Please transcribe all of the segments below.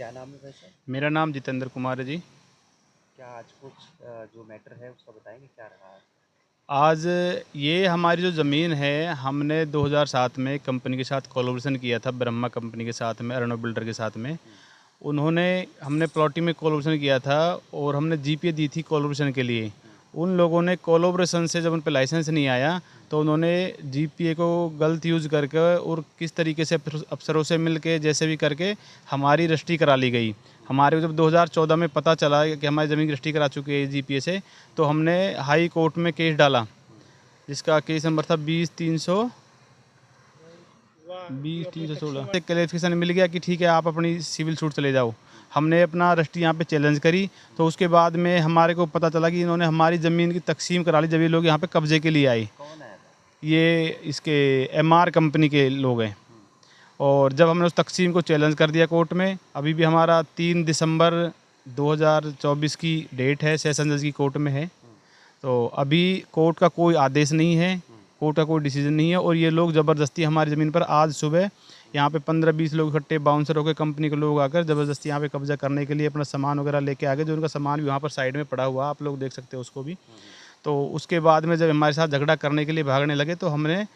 क्या नाम है वैसे? मेरा नाम जितेंद्र कुमार है जी। क्या आज कुछ जो मैटर है उसका बताएंगे क्या रहा है? आज ये हमारी जो ज़मीन है, हमने 2007 में कंपनी के साथ कोलैबोरेशन किया था, ब्रह्मा कंपनी के साथ में, अर्णव बिल्डर के साथ में। उन्होंने हमने प्लॉटिंग में कोलैबोरेशन किया था और हमने जीपीए दी थी कोलैबोरेशन के लिए। उन लोगों ने कोलैबोरेशन से जब उन पे लाइसेंस नहीं आया तो उन्होंने जीपीए को गलत यूज़ करके और किस तरीके से अफसरों से मिल के जैसे भी करके हमारी रजिस्ट्री करा ली गई। हमारे को जब 2014 में पता चला कि हमारी ज़मीन की रजिस्ट्री करा चुकी है जीपीए से, तो हमने हाई कोर्ट में केस डाला, जिसका केस नंबर था 20-316। क्लैरिफिकेशन मिल गया कि ठीक है आप अपनी सिविल सूट चले जाओ। हमने अपना रजिस्ट्री यहाँ पे चैलेंज करी, तो उसके बाद में हमारे को पता चला कि इन्होंने हमारी ज़मीन की तकसीम करा ली जब ये लोग यहाँ पे कब्जे के लिए आए। कौन आया था? ये इसके एमआर कंपनी के लोग हैं। और जब हमने उस तकसीम को चैलेंज कर दिया कोर्ट में, अभी भी हमारा 3 दिसंबर 2024 की डेट है, सेशन जज की कोर्ट में है। तो अभी कोर्ट का कोई आदेश नहीं है, कोर्ट का कोई डिसीजन नहीं है और ये लोग ज़बरदस्ती हमारी ज़मीन पर आज सुबह यहाँ पे 15-20 लोग इकट्ठे बाउंसर होकर कंपनी के लोग आकर ज़बरदस्ती यहाँ पे कब्जा करने के लिए अपना सामान वगैरह लेके आ गए। जो उनका सामान भी वहाँ पर साइड में पड़ा हुआ, आप लोग देख सकते हो उसको भी। तो उसके बाद में जब हमारे साथ झगड़ा करने के लिए भागने लगे तो हमने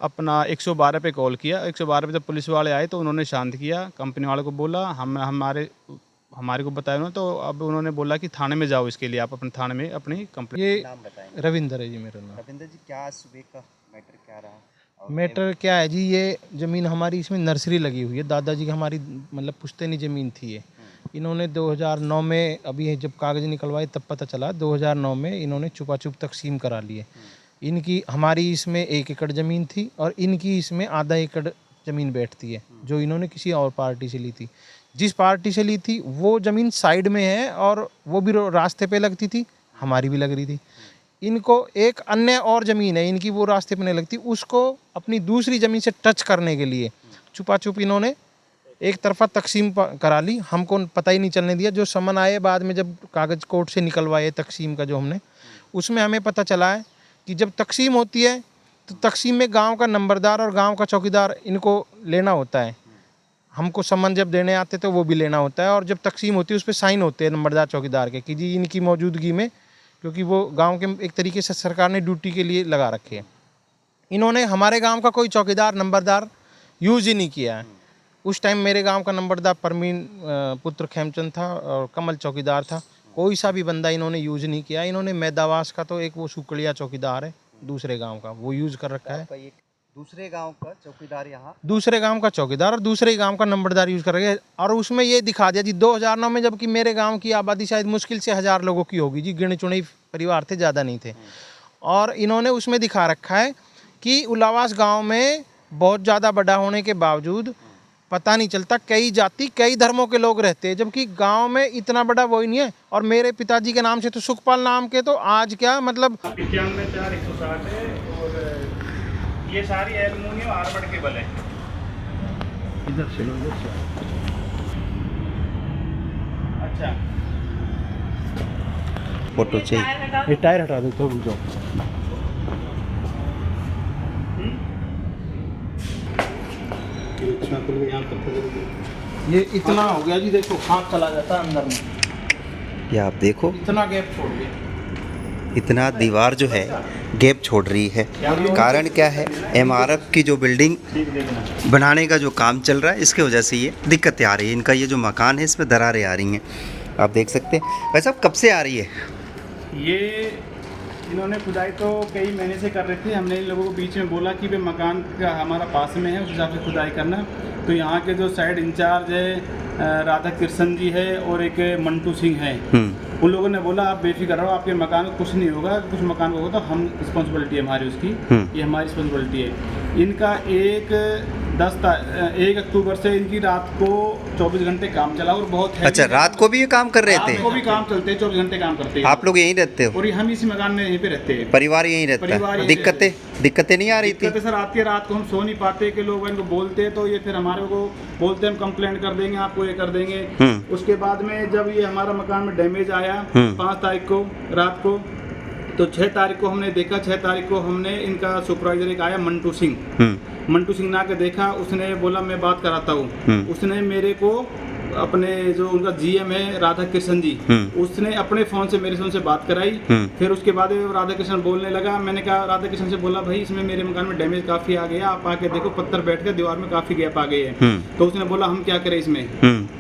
अपना 112 पे कॉल किया। 112 पे जब पुलिस वाले आए तो उन्होंने शांत किया, कंपनी वाले को बोला, हमारे को बताया उन्होंने। तो अब उन्होंने बोला कि थाने में जाओ, इसके लिए आप अपने थाने में अपनी कंप्लेंट। ये नाम बताएंगे? रविंदर है जी मेरा नाम। रविंद्र जी, क्या सुबह का मैटर क्या रहा? और मैटर क्या है जी, ये ज़मीन हमारी, इसमें नर्सरी लगी हुई है। दादाजी की हमारी मतलब पुश्तैनी ज़मीन थी ये। इन्होंने 2009 में, अभी जब कागज़ निकलवाए तब पता चला 2009 में इन्होंने छुपा छुप तकसीम करा लिए। इनकी हमारी इसमें 1 एकड़ ज़मीन थी और इनकी इसमें आधा एकड़ ज़मीन बैठती है, जो इन्होंने किसी और पार्टी से ली थी। जिस पार्टी से ली थी वो ज़मीन साइड में है और वो भी रास्ते पे लगती थी, हमारी भी लग रही थी। इनको एक अन्य और ज़मीन है इनकी, वो रास्ते पे नहीं लगती, उसको अपनी दूसरी ज़मीन से टच करने के लिए छुपा छुप इन्होंने एक तरफा तकसीम करा ली। हमको पता ही नहीं चलने दिया। जो समन आए बाद में, जब कागज़ कोर्ट से निकलवाए तकसीम का जो हमने, उसमें हमें पता चला है कि जब तकसीम होती है तो तकसीम में गांव का नंबरदार और गांव का चौकीदार इनको लेना होता है। हमको समन जब देने आते तो वो भी लेना होता है, और जब तकसीम होती है उस पर साइन होते हैं नंबरदार चौकीदार के कि जी इनकी मौजूदगी में, क्योंकि वो गांव के एक तरीके से सरकार ने ड्यूटी के लिए लगा रखे हैं। इन्होंने हमारे गांव का कोई चौकीदार नंबरदार यूज़ ही नहीं किया है। उस टाइम मेरे गांव का नंबरदार परमीन पुत्र खेमचंद था और कमल चौकीदार था। कोई सा भी बंदा इन्होंने यूज़ नहीं किया। इन्होंने मैदावास का तो एक वो सुकड़िया चौकीदार है दूसरे गांव का, वो यूज़ कर रखा है। आपका ये दूसरे गांव का चौकीदार यहाँ? दूसरे गांव का चौकीदार और दूसरे गांव का नंबरदार यूज़ कर रहे हैं। और उसमें ये दिखा दिया जी 2009 में, जबकि मेरे गांव की आबादी शायद मुश्किल से 1000 लोगों की होगी जी, गिने चुने परिवार थे, ज़्यादा नहीं थे। और इन्होंने उसमें दिखा रखा है कि उलावास गांव में बहुत ज़्यादा बड़ा होने के बावजूद पता नहीं चलता, कई जाति कई धर्मों के लोग रहते हैं, जबकि गांव में इतना बड़ा वो ही नहीं है। और मेरे पिताजी के नाम से तो सुखपाल नाम के, तो आज क्या मतलब 95-4-160 है और ये सारी एल्युमिनियम आर्मर्ड केबल है। इधर से लो, इधर से। अच्छा, फोटो चाहिए? ये टायर हटा दो तो रुक जाओ। ये इतना हो गया जी, देखो हाथ चला जाता है अंदर में। ये आप देखो, इतना गैप छोड़ दिया। इतना दीवार जो है गैप छोड़ रही है। कारण क्या है? एमआरएफ की जो बिल्डिंग बनाने का जो काम चल रहा है, इसके वजह से ये दिक्कतें आ रही है। इनका ये जो मकान है इसमें दरारें आ रही हैं, आप देख सकते हैं। वैसे अब कब से आ रही है ये इन्होंने खुदाई तो कई महीने से कर रहे थे। हमने इन लोगों को बीच में बोला कि वे मकान का हमारा पास में है, उस हिसाब से खुदाई करना। तो यहाँ के जो साइड इंचार्ज है राधा कृष्ण जी है और एक मंटू सिंह है, उन लोगों ने बोला आप बेफिक्र रहो, आपके मकान को कुछ नहीं होगा। कुछ मकान को होगा तो हम रिस्पॉन्सिबिलिटी है हमारी उसकी, ये हमारी रिस्पॉन्सिबिलिटी है। इनका 1 अक्टूबर से इनकी रात को 24 घंटे काम चला और बहुत है। अच्छा, रात को भी ये काम कर रहे थे? रात को भी काम चलते हैं, 24 घंटे काम करते हैं। आप लोग यहीं रहते हो? और हम इसी मकान में यहीं पे रहते हैं, परिवार यहीं रहता है? दिक्कतें नहीं आ रही थी? दिक्कतें सर आती है, रात को हम सो नहीं पाते कि लोग इनको बोलते हैं तो ये फिर हमारे को बोलते हैं हम कंप्लेंट कर देंगे, आपको ये कर देंगे। उसके बाद में जब ये हमारा मकान में डैमेज आया 5 तारीख को रात को, तो 6 तारीख को हमने देखा। 6 तारीख को हमने इनका सुपरवाइजर एक आया मंटू सिंह ने आके देखा। उसने बोला मैं बात कराता हूँ। उसने मेरे को अपने जो उनका जीएम है राधा कृष्ण जी, उसने अपने फ़ोन से मेरे फ़ोन से बात कराई। फिर उसके बाद राधा कृष्ण बोलने लगा। मैंने कहा राधा कृष्ण से बोला भाई इसमें मेरे मकान में डैमेज काफ़ी आ गया, आप आके देखो पत्थर बैठ गए, दीवार में काफ़ी गैप आ गई है। तो उसने बोला हम क्या करें इसमें।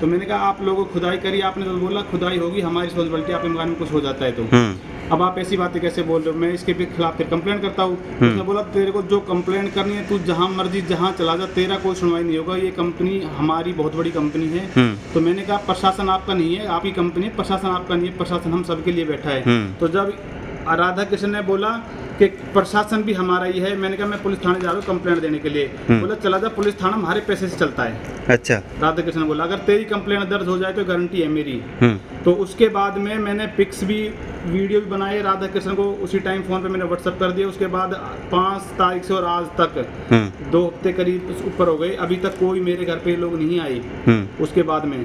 तो मैंने कहा आप लोगों खुदाई करिए। आपने तो बोला खुदाई होगी, हमारी रिस्पॉन्सिबिलिटी, आपके मकान में कुछ हो जाता है तो अब आप ऐसी बातें कैसे बोल रहे हो, मैं इसके खिलाफ फिर कंप्लेंट करता हूँ। उसने बोला तेरे को जो कंप्लेंट करनी है तू जहाँ मर्जी जहाँ चला जा, तेरा कोई सुनवाई नहीं होगा, ये कंपनी हमारी बहुत बड़ी कंपनी है। तो मैंने कहा प्रशासन आपका नहीं है, आपकी कंपनी है, प्रशासन आपका नहीं है, प्रशासन हम सबके लिए बैठा है। तो जब राधा कृष्ण ने बोला कि प्रशासन भी हमारा ही है, मैंने कहा मैं पुलिस थाने जा रहा हूँ कंप्लेंट देने के लिए। बोला चला जा, पुलिस थाना हमारे पैसे से चलता है। अच्छा। राधा कृष्ण ने बोला अगर तेरी कंप्लेंट दर्ज हो जाए तो गारंटी है मेरी। तो उसके बाद में मैंने पिक्स भी वीडियो भी बनाए राधा कृष्ण को, उसी टाइम फ़ोन पे मैंने व्हाट्सअप कर दिया। उसके बाद 5 तारीख से और आज तक 2 हफ्ते करीब ऊपर हो गए, अभी तक कोई मेरे घर पे लोग नहीं आए। उसके बाद में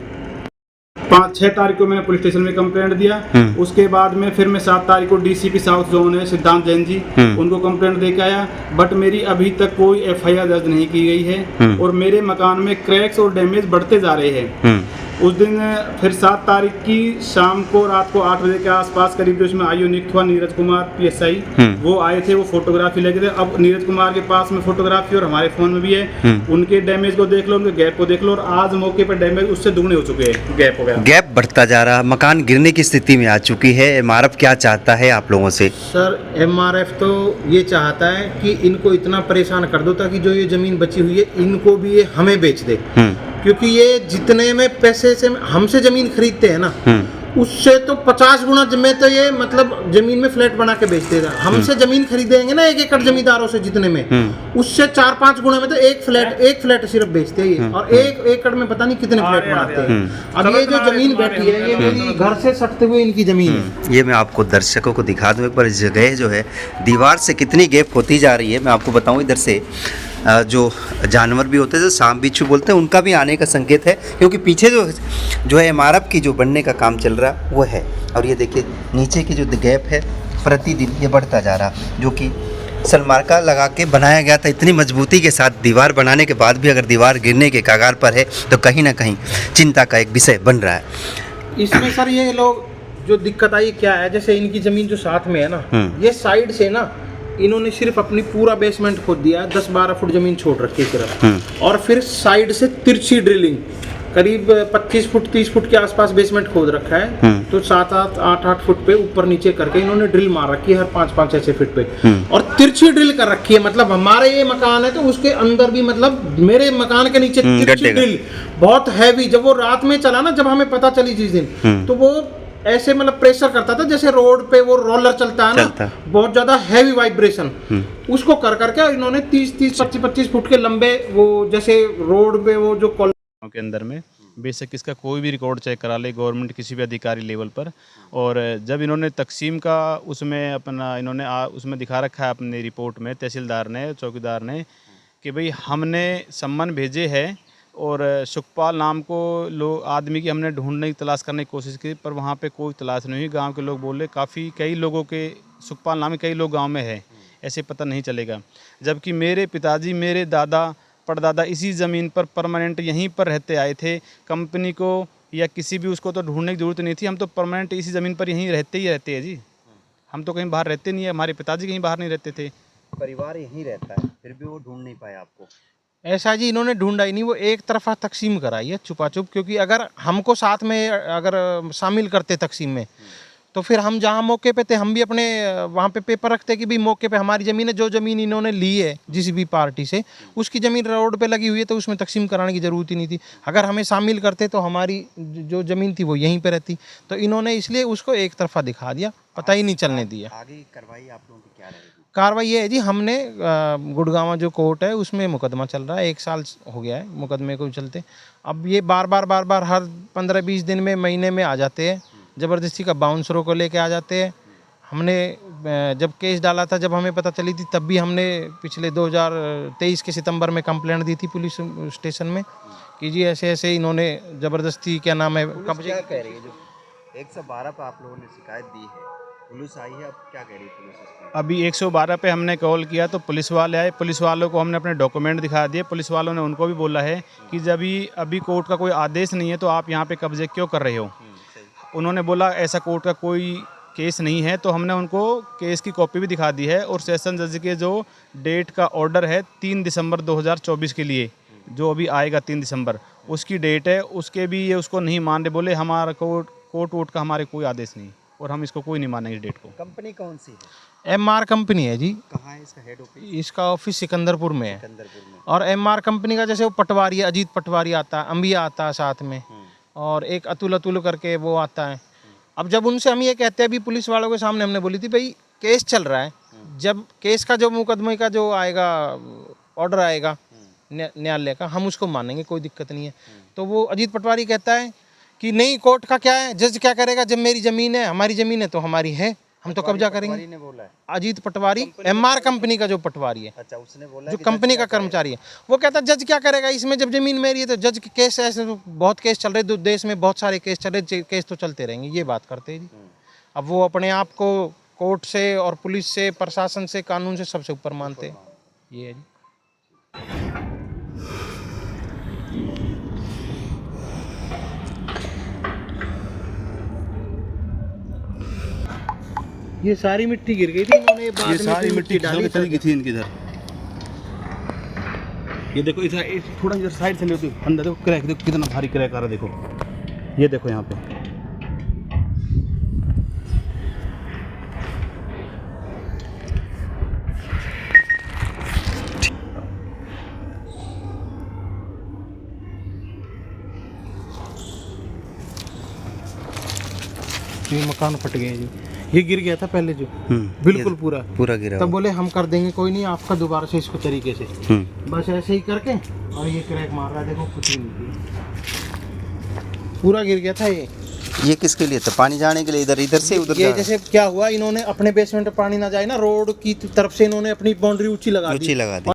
5-6 तारीख को मैंने पुलिस स्टेशन में कंप्लेंट दिया। उसके बाद में फिर मैं 7 तारीख को डीसीपी साउथ जोन है सिद्धांत जैन जी, उनको कंप्लेंट दे के आया। बट मेरी अभी तक कोई एफआईआर दर्ज नहीं की गई है और मेरे मकान में क्रैक्स और डैमेज बढ़ते जा रहे हैं। उस दिन फिर 7 तारीख की शाम को रात को 8 बजे के आसपास करीब जो इसमें आईओ नियुक्त हुआ नीरज कुमार पीएसआई, वो आए थे, वो फोटोग्राफी लगे थे। अब नीरज कुमार के पास में फोटोग्राफी और हमारे फ़ोन में भी है, उनके डैमेज को देख लो, उनके गैप को देख लो। और आज मौके पर डैमेज उससे दुगने हो चुके हैं, गैप हो गया, गैप बढ़ता जा रहा, मकान गिरने की स्थिति में आ चुकी है। एमआरएफ क्या चाहता है आप लोगों से? सर एमआरएफ तो ये चाहता है कि इनको इतना परेशान कर दो ताकि जो ये ज़मीन बची हुई है इनको भी ये हमें बेच दे, क्योंकि ये जितने में पैसे से हमसे ज़मीन खरीदते हैं ना, उससे तो 50 गुना में तो ये मतलब जमीन में फ्लैट बना के बेच देगा। हमसे जमीन खरीदेंगे ना 1 एकड़ जमींदारों से जितने में, उससे 4-5 गुना में तो एक फ्लैट सिर्फ बेचते हैं ये, और 1 एकड़ में पता नहीं कितने फ्लैट बनाते हैं। अब ये जो जमीन बैठी है ये मेरी घर से सटते हुए इनकी जमीन है। ये मैं आपको दर्शकों को दिखा दूं एक बार, इस जगह जो है दीवार से कितनी गैप होती जा रही है। मैं आपको बताऊं इधर से जो जानवर भी होते हैं, जो सांप बिच्छू बोलते हैं, उनका भी आने का संकेत है, क्योंकि पीछे जो है इमारत की जो बनने का काम चल रहा वो है। और ये देखिए नीचे की जो गैप है प्रतिदिन ये बढ़ता जा रहा, जो कि सनमाइका लगा के बनाया गया था इतनी मजबूती के साथ। दीवार बनाने के बाद भी अगर दीवार गिरने के कगार पर है तो कहीं ना कहीं चिंता का एक विषय बन रहा है। इसमें सर ये लोग जो दिक्कत आई क्या है, जैसे इनकी जमीन जो साथ में है ना, ये साइड से ना इन्होंने सिर्फ अपनी पूरा बेसमेंट खोद दिया, 10-12 फुट जमीन छोड़ रखी है सिर्फ, और फिर साइड से तिरछी ड्रिलिंग करीब 25 फुट 30 फुट के आसपास बेसमेंट खोद रखा है। तो 7-8 8-8 फुट पे ऊपर नीचे करके इन्होंने ड्रिल मार रखी है हर 5-5-6 फीट पे, और तिरछी ड्रिल कर रखी है। मतलब हमारे ये मकान है तो उसके अंदर भी मतलब मेरे मकान के नीचे तिरछी ड्रिल बहुत हैवी। जब वो रात में चला ना, जब हमें पता चली जिस दिन, तो वो ऐसे मतलब प्रेशर करता था जैसे रोड पे वो रोलर चलता है ना, बहुत ज्यादा हैवी वाइब्रेशन, उसको कर करके इन्होंने 30-30 25-25 फुट के लंबे वो जैसे रोड पे वो जो कॉलोनी के अंदर में बेशक इसका कोई भी रिकॉर्ड चेक करा ले गवर्नमेंट किसी भी अधिकारी लेवल पर। और जब इन्होंने तकसीम का उसमें अपना इन्होंने उसमें दिखा रखा है अपनी रिपोर्ट में, तहसीलदार ने चौकीदार ने, कि भाई हमने सम्मन भेजे हैं और सुखपाल नाम को आदमी की हमने ढूंढने की तलाश करने की कोशिश की, पर वहाँ पे कोई तलाश नहीं हुई। गांव के लोग बोले कई लोगों के सुखपाल नाम के कई लोग गांव में हैं, ऐसे पता नहीं चलेगा। जबकि मेरे पिताजी मेरे दादा परदादा इसी ज़मीन पर परमानेंट यहीं पर रहते आए थे। कंपनी को या किसी भी उसको तो ढूंढने की ज़रूरत नहीं थी, हम तो परमानेंट इसी ज़मीन पर यहीं रहते हैं जी। हम तो कहीं बाहर रहते नहीं है, हमारे पिताजी कहीं बाहर नहीं रहते थे। परिवार यहीं रहता है, फिर भी वो ढूंढ नहीं पाए आपको। ऐसा जी इन्होंने ढूंढा ही नहीं, वो एक तरफा तकसीम कराई है छुपा छुप, क्योंकि अगर हमको साथ में अगर शामिल करते तकसीम में तो फिर हम जहाँ मौके पे थे हम भी अपने वहाँ पे पेपर रखते कि भी मौके पे हमारी ज़मीन है, जो ज़मीन इन्होंने ली है जिस भी पार्टी से उसकी ज़मीन रोड पे लगी हुई है, तो उसमें तकसीम कराने की ज़रूरत ही नहीं थी। अगर हमें शामिल करते तो हमारी जो ज़मीन थी वो यहीं पे रहती, तो इन्होंने इसलिए उसको एक तरफा दिखा दिया, पता ही नहीं चलने दिया। आगे कार्रवाई आप लोगों की क्या रहेगी? कार्रवाई ये है जी, हमने गुड़गांव जो कोर्ट है उसमें मुकदमा चल रहा है, 1 साल हो गया है मुकदमे को चलते। अब ये बार बार हर 15-20 दिन में महीने में आ जाते हैं, ज़बरदस्ती का बाउंसरों को लेके आ जाते हैं। हमने जब केस डाला था, जब हमें पता चली थी, तब भी हमने पिछले 2023 के सितंबर में कंप्लेंट दी थी पुलिस स्टेशन में कि जी ऐसे ऐसे इन्होंने ज़बरदस्ती क्या नाम है कब्जे कह रही है। जो 112 पर आप लोगों ने शिकायत दी है, पुलिस आई है, अब क्या कह रही है पुलिस इसमें? अभी 112 पे हमने कॉल किया तो पुलिस वाले आए, पुलिस वालों को हमने अपने डॉक्यूमेंट दिखा दिए। पुलिस वालों ने उनको भी बोला है कि जब अभी कोर्ट का कोई आदेश नहीं है तो आप यहाँ पे कब्जे क्यों कर रहे हो। उन्होंने बोला ऐसा कोर्ट का कोई केस नहीं है, तो हमने उनको केस की कॉपी भी दिखा दी है और सेशन जज के जो डेट का ऑर्डर है 3 दिसंबर 2024 के लिए, जो अभी आएगा 3 दिसंबर, उसकी डेट है, उसके भी ये उसको नहीं मान रहे। बोले हमारा कोर्ट वोट का हमारे कोई आदेश नहीं और हम इसको कोई नहीं मानेंगे डेट को। कंपनी कौन सी है? MR कंपनी है जी। कहाँ है इसका हेड ऑफिस? इसका ऑफिस सिकंदरपुर में है। सिकंदरपुर में। और MR कंपनी का जैसे वो पटवारी, अजीत पटवारी आता है, अंबिया आता है साथ में, और एक अतुल करके वो आता है। अब जब उनसे हम ये कहते हैं, अभी पुलिस वालों के सामने हमने बोली थी भाई केस चल रहा है, जब केस का जो मुकदमे का जो आएगा ऑर्डर आएगा न्यायालय का, हम उसको मानेंगे, कोई दिक्कत नहीं है। तो वो अजीत पटवारी कहता है कि नहीं कोर्ट का क्या है, जज क्या करेगा, जब मेरी ज़मीन है, हमारी ज़मीन है तो हमारी है, हम तो कब्जा करेंगे। ने बोला है अजीत पटवारी MR कंपनी का जो पटवारी है, अच्छा, उसने बोला जो कंपनी का कर्मचारी है, वो कहता है जज क्या करेगा इसमें, जब जमीन मेरी है तो जज के केस ऐसे तो बहुत केस चल रहे, देश में बहुत सारे केस चल रहे, केस तो चलते रहेंगे, ये बात करते हैं जी। अब वो अपने आप को कोर्ट से और पुलिस से, प्रशासन से, कानून से सबसे ऊपर मानते हैं, ये है जी। ये सारी मिट्टी गिर गई थी, इन्होंने बाद ये में सारी फिर मिट्टी डाली चली गई थी इनकी इधर। ये देखो इधर थोड़ा इधर साइड से ले तो अंदर देखो क्रैक, देखो कितना भारी क्रैक आ रहा है, देखो ये देखो यहाँ पे। ये मकान फट गए जी, ये गिर गया था पहले जो बिल्कुल पूरा गिरा तब बोले हम कर देंगे, कोई नहीं आपका दोबारा से इसको तरीके से, बस ऐसे ही करके, और ये क्रैक मार रहा है, देखो कुछ नहीं, पूरा गिर गया था ये किसके लिए था? पानी जाने के लिए इधर से उधर? ये जैसे क्या हुआ, इन्होंने अपने बेसमेंट में पानी ना जाए ना, रोड की तरफ से इन्होंने अपनी बाउंड्री ऊंची लगा दी।